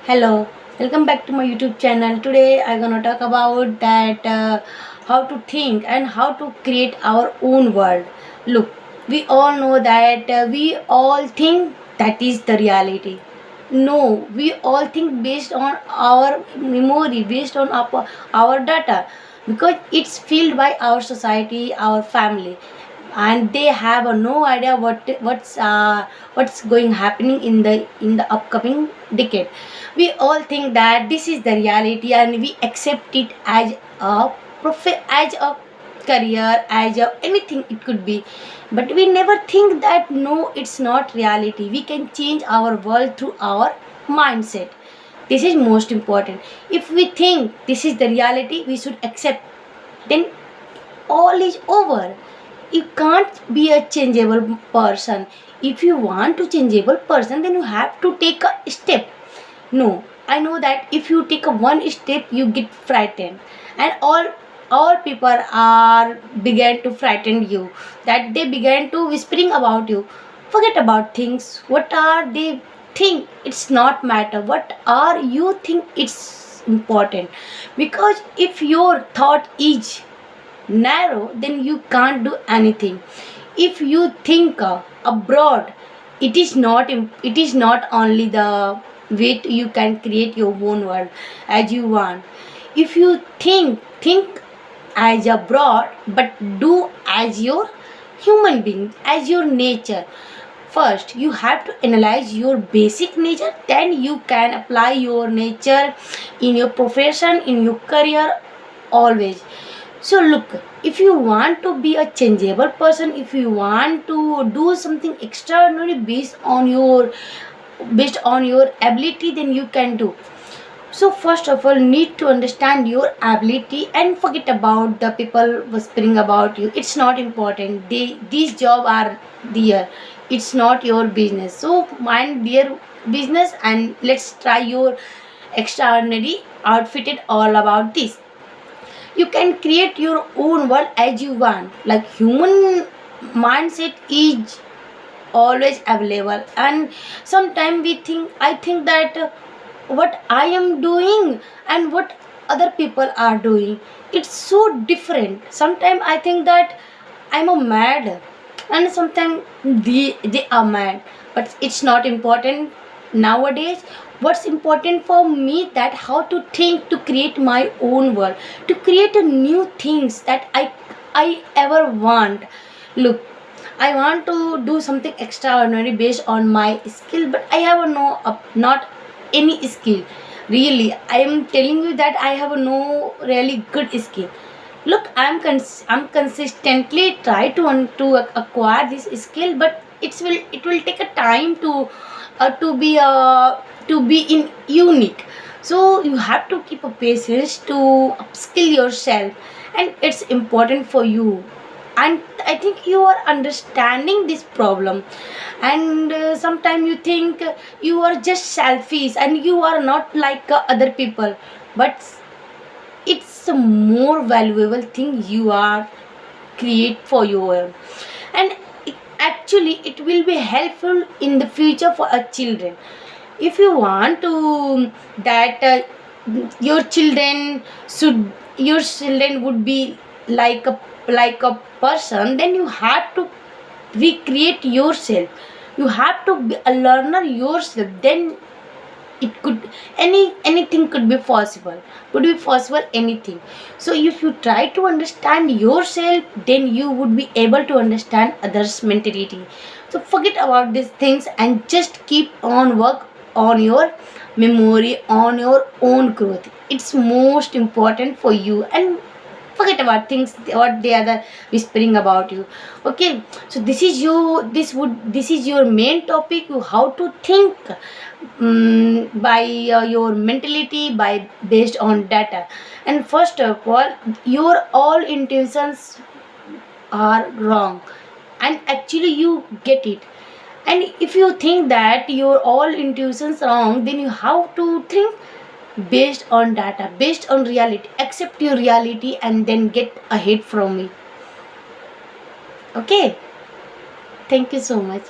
Hello, welcome back to my YouTube channel. Today I'm gonna talk about that how to think and how to create our own world. Look, we all know that we all think that is the reality. No, we all think based on our memory, based on our data, because it's filled by our society, our family, and they have no idea what's going happening in the upcoming decade. We all think that this is the reality and we accept it as a as a career, as a anything it could be, but we never think that no, it's not reality. We can change our world through our mindset. This is most important. If we think this is the reality, we should accept, then all is over. You can't be a changeable person. If you want to changeable person, then you have to take a step. No, I know that if you take a one step, you get frightened, and all people are began to frighten you. That they began to whispering about you. Forget about things. What are they think? It's not matter. What are you think? It's important, because if your thought is narrow, then you can't do anything. If you think abroad, it is not only the way you can create your own world as you want. If you think as abroad, but do as your human being, as your nature. First you have to analyze your basic nature, then you can apply your nature in your profession, in your career, always. So look, if you want to be a changeable person, if you want to do something extraordinary based on your ability, then you can do. So first of all, need to understand your ability and forget about the people whispering about you. It's not important. These job are there. It's not your business. So mind their business and let's try your extraordinary outfitted all about this. You can create your own world as you want. Like human mindset is always available, and sometimes I think that what I am doing and what other people are doing, it's so different. Sometimes I think that I'm a mad, and sometimes they are mad, but it's not important nowadays. What's important for me, that how to think to create my own world, to create a new things that I ever want. Look, I want to do something extraordinary based on my skill, but I have no not any skill. Really, I am telling you that I have no really good skill. Look, I'm consistently try to acquire this skill, but it will take a time to be in unique. So you have to keep a patience to upskill yourself, and it's important for you. And I think you are understanding this problem. And sometimes you think you are just selfish and you are not like other people, but it's a more valuable thing you are create for your own. And actually it will be helpful in the future for our children. If you want to that your children should your children would be like a person, then you have to recreate yourself. You have to be a learner yourself, then it could anything could be possible anything. So if you try to understand yourself, then you would be able to understand others mentality. So forget about these things and just keep on work on your memory, on your own growth. It's most important for you, and forget about things what they are whispering about you. Okay, so this is your main topic, how to think by your mentality by based on data. And first of all, your all intentions are wrong, and actually you get it. And if you think that your all intuitions wrong, then you have to think based on data, based on reality. Accept your reality and then get ahead from it. Okay, thank you so much.